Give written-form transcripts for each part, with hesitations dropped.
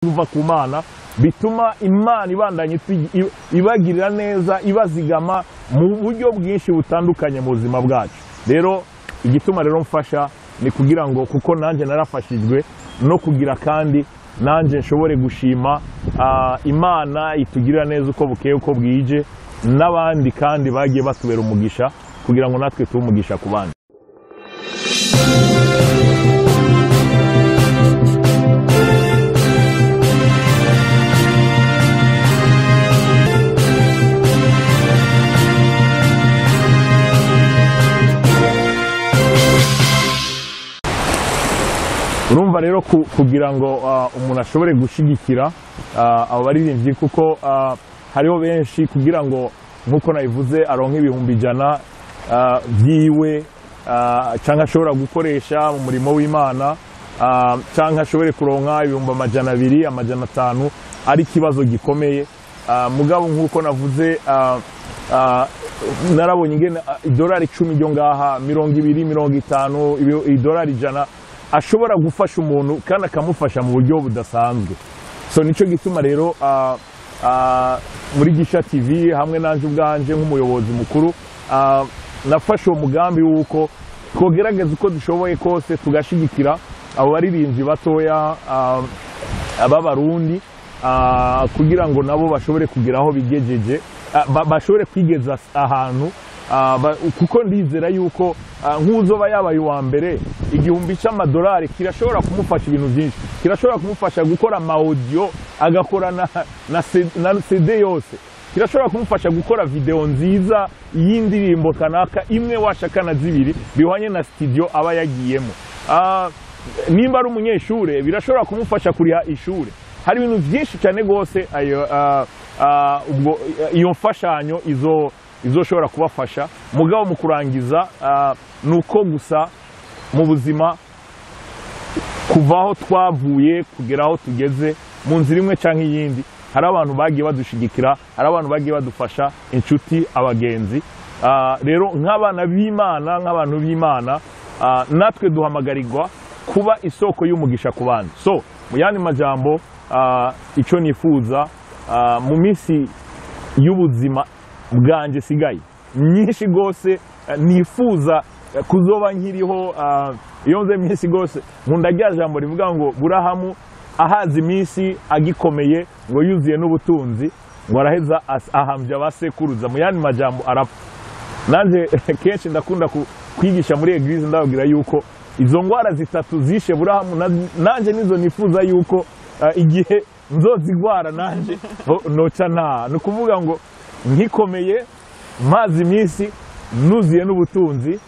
uva ku Mana bituma Imana ibandanye ibagirira neza ibazigama mu buryo bwinshi butandukanye mu buzima bwacu. Rero igituma rero mfasha ni kugira ngo kuko nanje narafashijwe no kugira kandi nanje nshobore gushima Imana itugirira neza uko bukeye uko bwije n'abandi kandi bagiye batubera umugisha kugira ngo natwe tumugisha ku bandi. Urumva rero kugira ngo umuntu ashobore gushigikira abo baririmbyi kuko hariho benshi kugira ngo nkuko nabivuze aronke ibihumbi 100 byiwe cyangwa ashobora gukoresha mu murimo w'Imana cyangwa ashobore kuronka ibihumbi 200 500 ari kibazo gikomeye. Mugabo nkuko navuze narabonye ingene $10 ryo ngaha 200 50 $100 ashobora gufasha umuntu kandi akamufasha mu buryo budasanzwe. So nico gituma rero muri Gisha TV hamwe nanje ubwanje nk'umuyobozi mukuru nafashe umugambi wuko twogerageza uko dushoboye kose tugashigikira abo baririmbyi batoya ababarundi kugira ngo nabo bashobore kugeraho bigejeje bashobore kwigeza ahantu kuko ndizera yuko nk'uzoba yabaye wa mbere $1000 kirashobora kumufasha ibintu byinshi, kirashobora kumufasha gukora audio agakora na CD yose, kirashobora kumufasha gukora video nziza y'indirimbo kanaka imwe washaka na zibiri bihwanye na studio aba yagiyemo. Nimba ari umunyeshure birashobora kumufasha kuriha ishure. Hari ibintu byinshi cyane gose ubwo iyo mfashanyo izoshobora kubafasha. Mugabo mu kurangiza nuko gusa mu buzima kuvaho twavuye kugeraho tugeze mu nzira imwe cyangwa iyindi hari abantu bagiye badushigikira, hari abantu bagiye badufasha, inshuti, abagenzi. Rero nk'abana b'Imana, nk'abantu b'Imana natwe duhamagarirwa kuba isoko y'umugisha ku bandi. So mu yandi majambo icyo nifuza mu minsi y'ubuzima bwanje sigaye nyinshi gose nifuza kuzoba nkiriho iyo nze minsi gose nkunda rya jambo rivuga ngo Burahamu ahaza iminsi agikomeye ngo yuzuye n'ubutunzi ngo araheza ahambya abasekuruza. Mu yandi majambo arapfa. Nanje kenshi ndakunda kwigisha muri eglise ndababwira yuko izo ngwara zitatu zishe Burahamu nanje nizo nifuza yuko igihe nzozigwara nanje noca ni ukuvuga ngo nkikomeye mazi iminsi nuzuye n'ubutunzi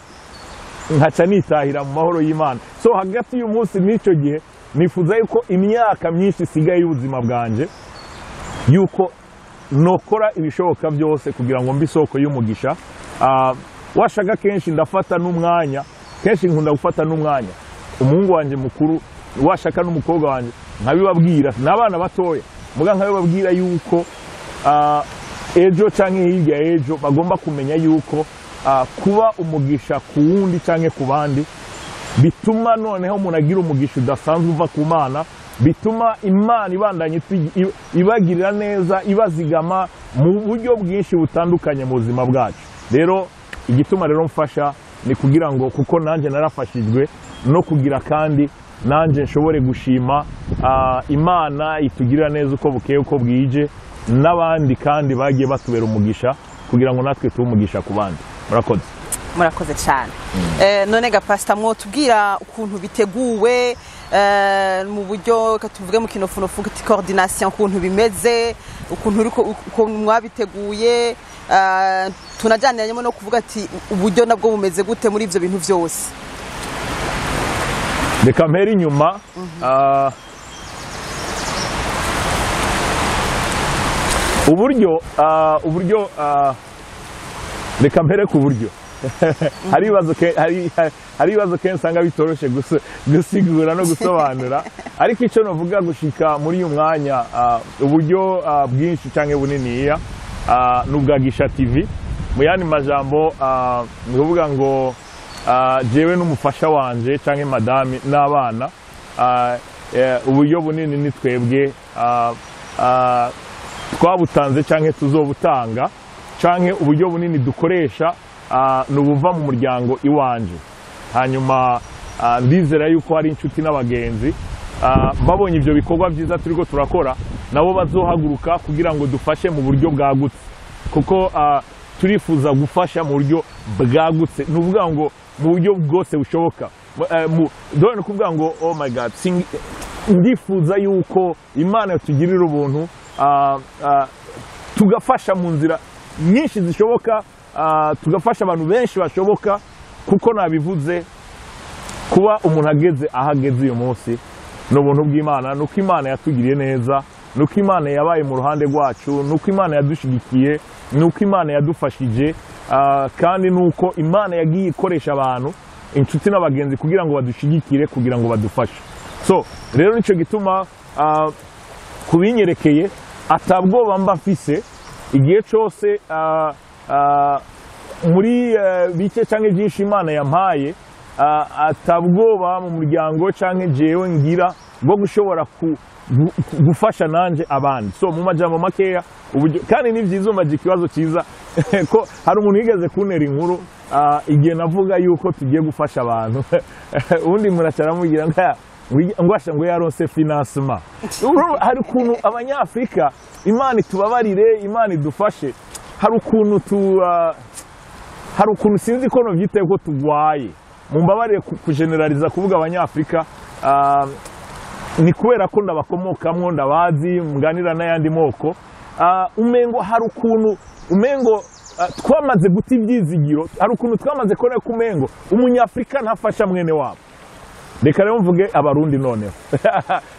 nkaca nitahira mu mahoro y'Imana. So hagati y'umunsi n'icyo gihe nifuza yuko imyaka myinshi isigaye y'ubuzima bwanje yuko nokora ibishoboka byose kugira ngo mbe isoko y'umugisha. Washaka kenshi ndafata n'umwanya, kenshi nkunda gufata n'umwanya umuhungu wanje mukuru washaka n'umukobwa wanje nkabibabwira n'abana batoya muga nkabibabwira yuko ejo canke hirya ejo bagomba kumenya yuko kuba umugisha ku wundi canke ku bandi bituma noneho umuntu agira umugisha udasanzwe uva ku Mana, bituma Imana ibandanye ibagirira neza ibazigama mu buryo bwinshi butandukanye mu buzima bwacu. Rero igituma rero mfasha ni kugira ngo kuko nanje narafashijwe no kugira kandi nanje nshobore gushima Imana itugirira neza uko bukeye uko bwije n'abandi kandi bagiye batubera umugisha kugira ngo natwe tumugisha ku bandi. Murakoze cyane. None ga pastor mwotubwira ukuntu biteguwe mu buryo tuvuge mu kinofunofu coordination ukuntu bimeze ukuntu mwabiteguye tunajyaniranyemo no kuvuga ati uburyo nabwo bumeze gute muri ivyo bintu byose. Reka mpera inyuma uburyo reka mpere ku buryo hari ibibazo kenshi usanga bitoroshe gusigura no gusobanura, ariko icyo navuga gushika muri uyu mwanya uburyo bwinshi cyangwa buniniya n'ubwa Gisha TV. Mu yandi majambo ni kuvuga ngo jewe n'umufasha wanje cyangwa madame n'abana uburyo bunini ni twebwe twabutanze cyangwa tuzobutanga cyangwa uburyo bunini dukoresha ni ubuva mu muryango iwanje. Hanyuma ndizera yuko hari inshuti n'abagenzi babonye ibyo bikorwa byiza turiko turakora nabo bazohaguruka kugira ngo dufashe mu buryo bwagutse, kuko turifuza gufasha mu buryo bwagutse, ni ukuvuga ngo mu buryo bwose bushoboka. Dore ni ukuvuga ngo oh my God, ndifuza yuko Imana yatugirira ubuntu tugafasha mu nzira nyinshi zishoboka, tugafasha abantu benshi bashoboka, kuko nabivuze kuba umuntu ageze aho ageze uyu munsi ni ubuntu bw'Imana, nuko Imana yatugiriye neza, nuko Imana yabaye mu ruhande rwacu, nuko Imana yadushigikiye, nuko Imana yadufashije, kandi nuko Imana yagiye ikoresha abantu, inshuti n'abagenzi kugira ngo badushigikire, kugira ngo badufashe. So rero nicyo gituma kubinyerekeye atabwoba mba mfise igihe cyose muri bike cyangwa byinshi Imana yampaye, atabwoba mu muryango cyangwa jewe ngira bwo gushobora gufasha nanje abandi. So mu majambo makeya kandi ni byiza umbaje ikibazo cyiza ko hari umuntu yigeze kuntera inkuru igihe navuga yuko tugiye gufasha abantu ubundi muracaramubwira ngo yaronse financement. Hari ukuntu abanyafrika Imana itubabarire, Imana idufashe, hari ukuntu sinzi ko novyitaye ko tugwaye, mumbabarire kugeneraliza kuvuga abanyafrika, ni kubera ko ndabakomokamwo, ndabazi, mganira n'ayandi moko, umengo hari ukuntu umengo twamaze guta ibyizigiro, hari ukuntu twamaze kubona ko umengo umunyafrika ntafasha mwene wabo. Reka rero mvuge abarundi noneho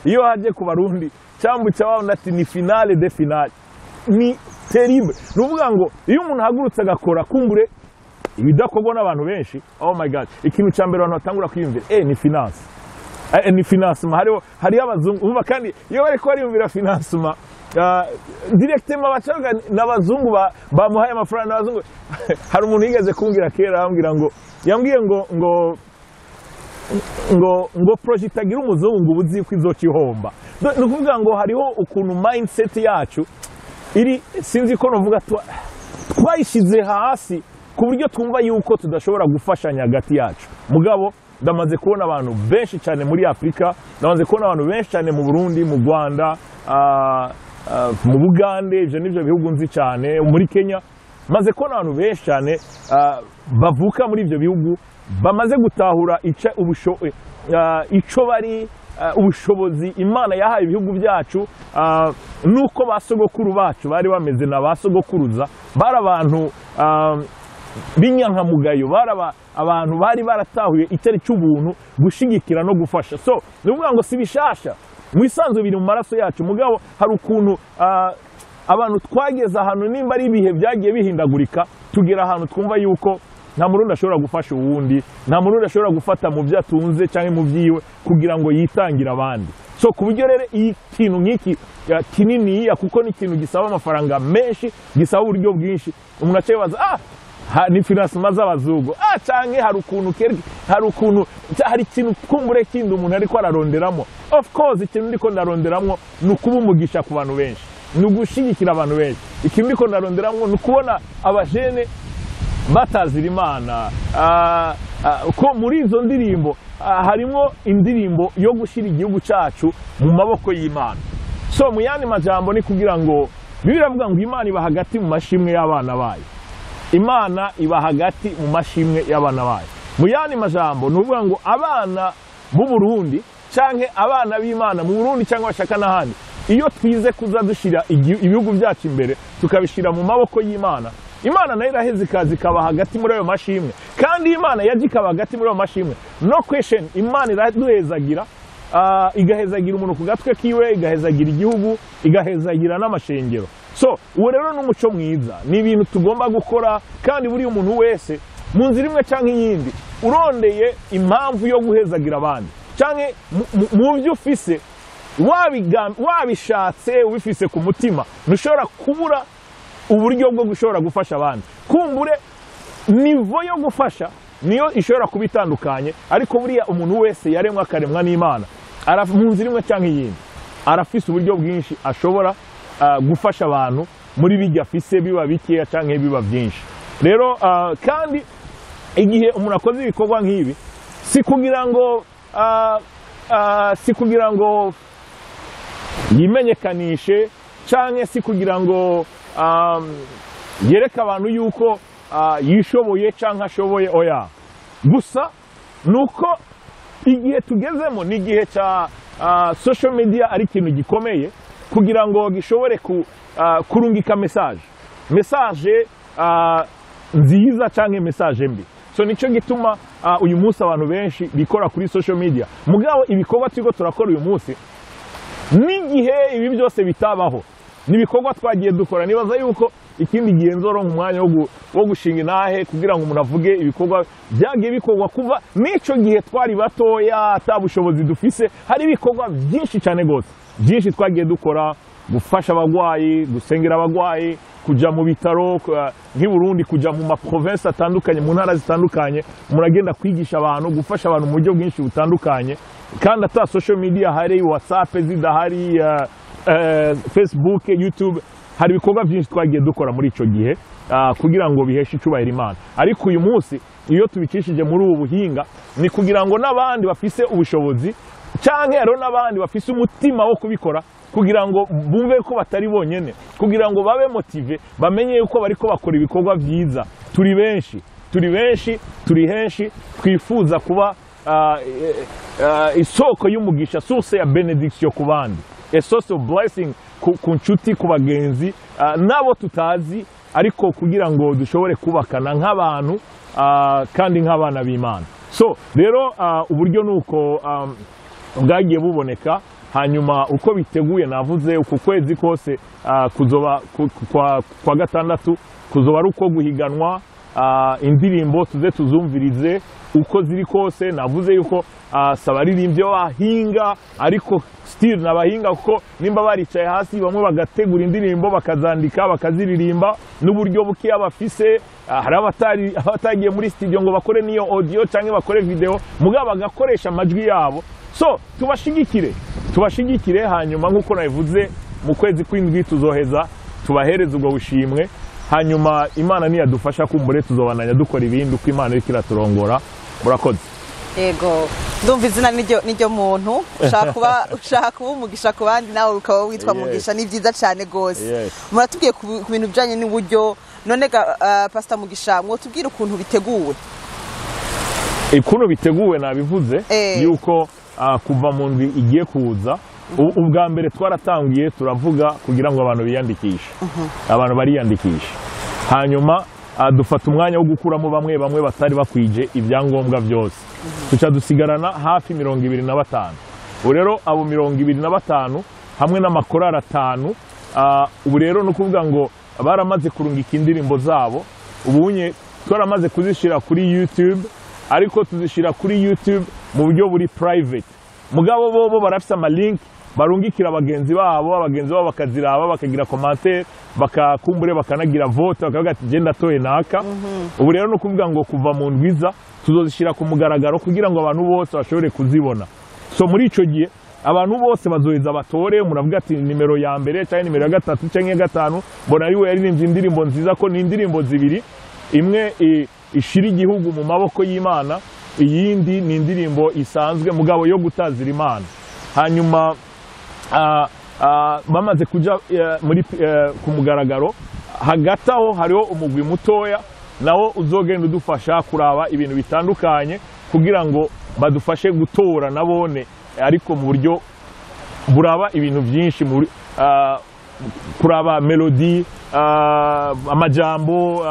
iyo haje ku barundi cyambu cyawo ndati ni finale de finale, ni terrible. Nuvuga ngo iyo umuntu hagurutse agakora kumbure ibidakorwa n'abantu benshi, oh my God, ikintu cya mbere abantu batangura kwiyumvira ni finance, ni financement. Hariho abazungu umva, kandi iyo bariko bariyumvira financement directement bacaga n'abazungu bamuhaye amafaranga n'abazungu. Hari umuntu yigeze kumbwira kera, yambwiye ngo project agira umuzungu ubuzi ko izocihomba. Ni ukuvuga ngo hariho ukuntu mindset yacu iri, sinzi ko novuga twayishize hasi ku buryo twumva yuko tudashobora gufashanya hagati yacu. Mugabo ndamaze kubona abantu benshi cyane muri Afrika, ndamaze kubona abantu benshi cyane mu Burundi, mu Rwanda, mu Bugande, ivyo nivyo bihugu nzi cyane, muri Kenya, maze kubona abantu benshi cyane bavuka muri ivyo bihugu bamaze gutahura ico bari ubushobozi Imana yahaye ibihugu byacu, nuko basogokuru bacu bari bameze na basogokuruza, bari abantu b'inyankamugayo, abantu bari baratahuye icyari cy'ubuntu, gushigikira no gufasha. So nuvuga ngo si bishasha, mwisanzu biri mu maraso yacu. Mugabo hari ukuntu abantu twageza ahantu, nimba ari ibihe byagiye bihindagurika, tugera ahantu twumva yuko nta murundi ashobora gufasha uwundi, nta murundi ashobora gufata mu byo atunze cyangwa mu byiwe kugira ngo yitangire abandi. So ku buryo rero ikintu nk'iki kininiya, kuko ni ikintu gisaba amafaranga menshi, gisaba uburyo bwinshi, umuntu acayibaza ni financement z'abazungu, canke hari ikintu kumbure kindi umuntu ariko araronderamo. Of course ikintu ndiko ndaronderamo ni ukuba umugisha ku bantu benshi, ni ugushigikira abantu benshi. Ikintu ndiko ndaronderamo ni ukubona abajene batazira Imana, ko muri izo ndirimbo harimo indirimbo yo gushyira igihugu cyacu mu maboko y'Imana. So mu yandi majambo ni kugira ngo Bibiliya ivuga ngo Imana iba hagati mu mashimwe y'abana bayo, Imana iba hagati mu mashimwe y'abana bayo. Mu yandi majambo ni ukuvuga ngo abana b'u Burundi canke abana b'Imana mu Burundi cyangwa bashaka n'ahandi, iyo twize kuza dushira ibihugu byacu imbere tukabishira mu maboko y'Imana, Imana nayo iraheza ikaza ikaba hagati muri ayo mashimwe. Kandi Imana yaje ikaba hagati muri ayo mashimwe, no question, Imana iraduhezagira, igahezagira umuntu ku gatwe kiwe, igahezagira igihugu, igahezagira n'amashengero. So uwo rero n'umuco mwiza, ni ibintu tugomba gukora. Kandi buri umuntu wese mu nzira imwe canke iyindi urondeye impamvu yo guhezagira abandi, canke mu byo ufise wabishatse ubifise ku mutima, ntushobora kubura uburyo bwo gushobora gufasha abandi. Kumbure nivo yo gufasha niyo ishobora kuba itandukanye, ariko buriya umuntu wese yaremwa akaremwa n'Imana, mu nzira imwe cyangwa iyindi. arafise uburyo bwinshi ashobora gufasha abantu muri bijya afise biba bikeya canke biba byinshi. Rero kandi igihe umuntu akoze ibikorwa nk'ibi si kugira ngo yimenyekanishe canke si kugira ngo yereke abantu yuko yishoboye canke ashoboye, oya, gusa nuko igihe tugezemo ni igihe cya social media ari ikintu gikomeye kugira ngo gishobore kurungika message nziza canke message mbi. So nico gituma uyu munsi abantu benshi bikora kuri social media, mugabo ibikorwa turiko turakora uyu munsi n'igihe ibi byose bitabaho nibikorwa twagiye dukora. Nibaza yuko ikindi gihe nzoronka umwanya wo gushinga intahe kugira ngo umuntu avuge ibikorwa byagiye bikorwa kuva n'ico gihe twari batoya atabushobozi dufise. Hari ibikorwa byinshi cyane gose byinshi twagiye dukora, gufasha abagwayi, gusengera abagwayi, kuja mu bitaro nk'i Burundi, kuja mu maprovince atandukanye, mu ntara zitandukanye, muragenda kwigisha abantu, gufasha abantu mu buryo bwinshi butandukanye. Kandi ata social media hari, WhatsApp zidahari, Facebook, YouTube, hari ibikorwa byinshi twagiye dukora muri ico gihe kugira ngo biheshe icubahiro Imana. Ariko uyu munsi iyo tubikishije muri ubu buhinga ni kugira ngo n'abandi bafise ubushobozi canke rero n'abandi bafise umutima wo kubikora, kugira ngo bumve ko batari bonyene, kugira ngo babe motive, bamenye yuko bariko bakora ibikorwa vyiza. Turi benshi, turi henshi, twifuza kuba isoko y'umugisha, source ya benediction ku bandi, a source of blessing ku nshuti, ku bagenzi nabo tutazi, ariko kugira ngo dushobore kubakana nk'abantu kandi nk'abana b'Imana. So rero uburyo nuko bwagiye buboneka. Hanyuma uko biteguye, navuze uku kwezi kose kuzoba kwa gatandatu kuzoba ari uko guhiganwa indirimbo tuze tuzumvirize uko ziri kose. Navuze yuko saba aririmbye bahinga, ariko still nabahinga kuko nimba baricaye hasi bamwe bagategura indirimbo bakazandika bakaziririmba n'uburyo buke abafise. Hari abatagiye muri studio ngo bakore niyo audio canke bakore video, mugabo bagakoresha amajwi yabo. So tubashigikire hanyuma nk'uko nabivuze mu kwezi kw'indwi tuzoheza tubahereza ubwo bushimwe. Hanyuma Imana niyadufasha kumbure tuzobananya dukora ibindi uko Imana iriko iraturongora. Murakoze. Yego, ndumva izina niryo muntu ushaka kuba umugisha ku bandi, nawe ukaba witwa Mugisha. Ni byiza cyane gose. Muratubwiye ku bintu bijanye n'uburyo, none Pastor Mugisha mwotubwira ukuntu biteguwe? Ukuntu biteguwe nabivuze yuko kuva mu ndwi igiye kuza, ubwa mbere twaratangiye turavuga kugira ngo abantu biyandikishe. Abantu bariyandikisha, hanyuma dufata umwanya wo gukuramo bamwe batari bakwije ibyangombwa byose, tuca dusigarana hafi 25. Rero abo 25 hamwe n'amakorari 5, ubu rero no kuvuga ngo baramaze kurungika indirimbo zabo. Ubunye twaramaze kuzishira kuri YouTube, ariko tuzishira kuri YouTube mu buryo buri private. Mugabo bo barafise ama link barungikira abagenzi babo bakaziraba, bakagira commentaire, bakakumbure, bakanagira vote, bakavuga ati je ndatoye naka. Ubu rero no kuvuga ngo kuva mu ndwiza tuzozishira ku mugaragaro kugira ngo abantu bose bashobore kuzibona. So muri ico gihe abantu bose bazoheza batore, muravuga ati nimero ya mbere cyangwa nimero ya gatatu cyangwa ya gatanu, mbona ari we yaririmbye indirimbo nziza, ko ni indirimbo zibiri, imwe ishira igihugu mu maboko y'Imana, iyindi ni indirimbo isanzwe mugabo yo gutazira Imana. Hanyuma bamaze kuja muri ku mugaragaro, hagati aho hariho umugwi mutoya nawo uzogenda udufasha kuraba ibintu bitandukanye kugira ngo badufashe gutora nabone, ariko mu buryo buraba ibintu byinshi, kuraba melody, amajambo,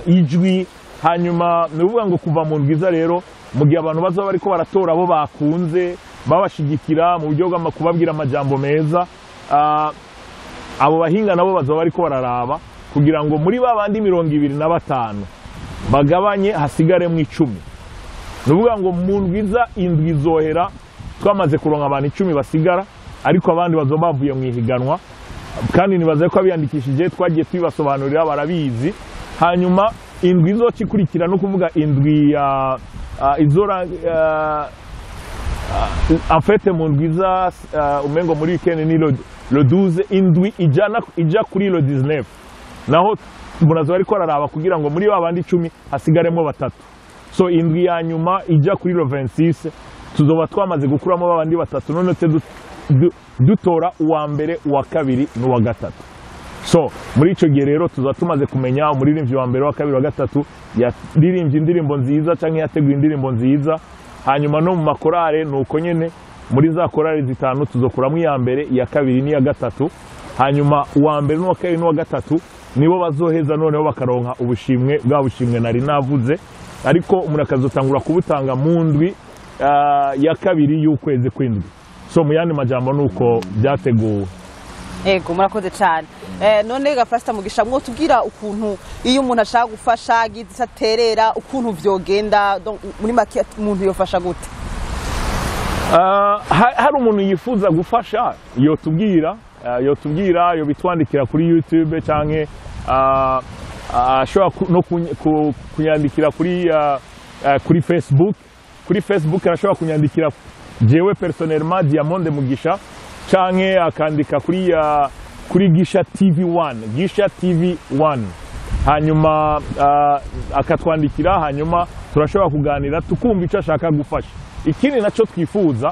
ijwi. Hanyuma nuvuga ngo kuva mu ndwiza rero, mu gihe abantu bazoba bariko baratora abo bakunze, babashigikira mu buryo bwo kubabwira amajambo meza, abo bahinga nabo bazoba bariko bararaba kugira ngo muri babandi 25 bagabanye hasigaremo 10. Nuvuga ngo mu ndwiza indwi zohera twamaze kuronka abantu 10 basigara, ariko abandi bazoba bavuye mu ihiganwa, kandi nibaza ko abiyandikishije twagiye twibasobanurira barabizi. Hanyuma indwi izoca ikurikira no kuvuga indwi en fait mu ndwiza umengo muri weekend ni le 12 indwi ija kuri le 19 naho munazo ariko araraba kugira ngo muri babandi 10 hasigaremo batatu so indwi ya nyuma ija kuri le 26 tuzoba twamaze gukuramo babandi batatu none dutora uwa mbere uwa kabiri n'uwa gatatu so muri ico gihe rero tuza tumaze kumenya umuririmbyi wa mbere wa kabiri wa gatatu yaririmbye indirimbo nziza canke yateguye indirimbo nziza hanyuma no mu makorale nuko nyene muri za korale zitanu tuzokuramo iya mbere iya kabiri n'iya gatatu hanyuma uwa mbere n'uwa kabiri n'uwa gatatu nibo bazoheza noneho bakaronka ubushimwe bwa bushimwe nari navuze ariko umuntu akazotangura kubutanga mu ndwi ya kabiri y'ukwezi kw'indwi so mu yandi majambo nuko byateguwe. Ego murakoze cyane none ga Pastor Mugisha mwo tubwira ukuntu iyo umuntu ashaka gufasha agize aterera ukuntu vyogenda muri make umuntu yofasha gute? Hari umuntu yifuza gufasha yotubwira yo bitwandikira kuri YouTube canke ashobora no kunyandikira kuri Facebook arashobora kunyandikira jewe personnellement Diamond Mugisha canke akandika kuri Gisha TV1 hanyuma akatwandikira hanyuma turashobora kuganira tukumva ico ashaka gufasha. Ikindi naco twifuza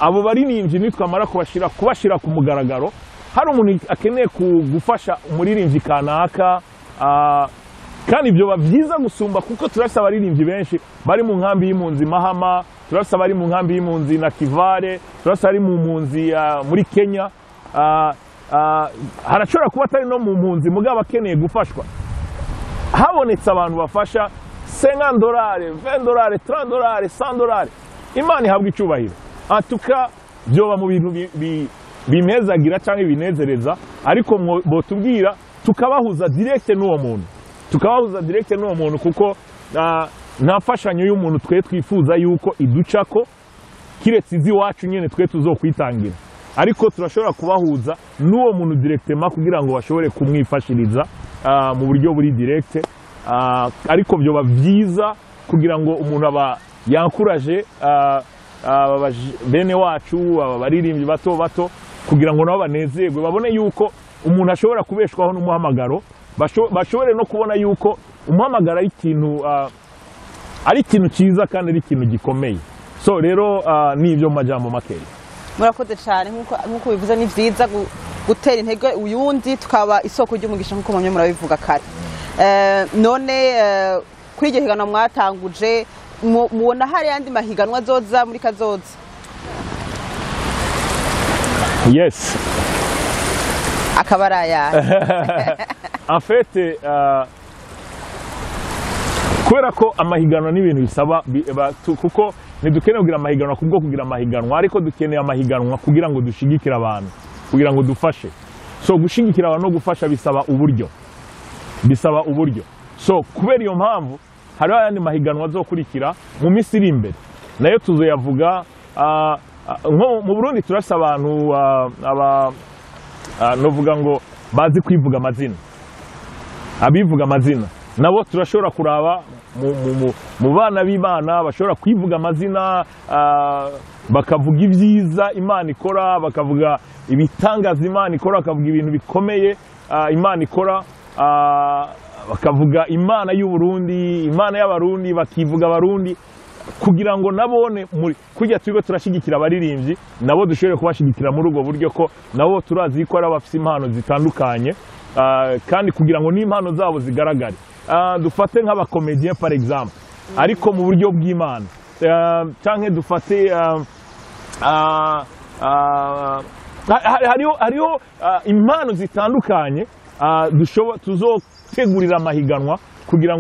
abo baririmbyi nitwamara kubashira ku mugaragaro hari umuntu akeneye gufasha umuririmbyi kanaka kandi ibyo bavyiza gusumba kuko turafise abaririmbyi benshi bari mu nkambi y'impunzi Mahama, turafise abari mu nkambi y'impunzi na Kivale, turafise ari mu mpunzi muri Kenya, harashobora kuba atari no mu mpunzi mugabo akeneye gufashwa. Habonetse abantu bafasha $50, $20, $30, $100 Imana ihabwa icubahiro. Atuka byoba mu bintu binezagira cyangwa binezereza ariko botubwira tukabahuza direct n'uwo muntu kuko nta fashanyo y'umuntu twe twifuza yuko iducako kiretse izi wacu nyene twe tuzokwitangira ariko turashobora kubahuza n'uwo muntu directement kugira ngo bashobore kumwifashiriza mu buryo buri direct ariko byoba vyiza kugira ngo umuntu aba yankuraje bene wacu abaririmbyi bato kugira ngo nabo banezerwe babone yuko umuntu ashobora kubeshwaho n'umuhamagaro bashobore no kubona yuko umuhamagaro ari ikintu cyiza kandi ari ikintu gikomeye so rero nivyo majambo makeya. Murakoze cyane nkuko bivuze ni vyiza gutera intege uyundi tukaba isoko ry'umugisha nkuko mwamye murabivuga kare none kuri iryo higanwa mwatanguje mubona hari yandi mahiganwa azoza muri kazoza? Yes. Akabaraya. En fait kubera ko amahiganwa n'ibintu bisaba kuko ntidukeneye kugira amahiganwa kubwo kugira amahiganwa ariko dukeneye amahiganwa kugira ngo dushigikire abantu kugira ngo dufashe so gushigikira abantu no gufasha bisaba uburyo so kubera iyo mpamvu hari ayandi mahiganwa azokurikira mu minsi iri imbere nayo tuzoyavuga nko mu Burundi turasa abantu novuga ngo bazi kwivuga amazina abivuga amazina nabo turashobora kuraba mu bana b'Imana bashobora kwivuga amazina bakavuga ibyiza Imana ikora bakavuga ibitangaza Imana ikora bakavuga ibintu bikomeye Imana ikora bakavuga Imana y'u Burundi Imana y'abarundi bakivuga abarundi kugira ngo nabone kujya twigo turashigikira abaririmbyi nabo dushobore kubashigikira muri ubwo buryo ko nabo turazi ko ari abafite impano zitandukanye kandi kugira ngo n'impano zabo zigaragare dufate nk'abakomediyen par exemple ariko mu buryo bw'Imana canke dufate hariho impano zitandukanye tuzotegurira amahiganwa kugira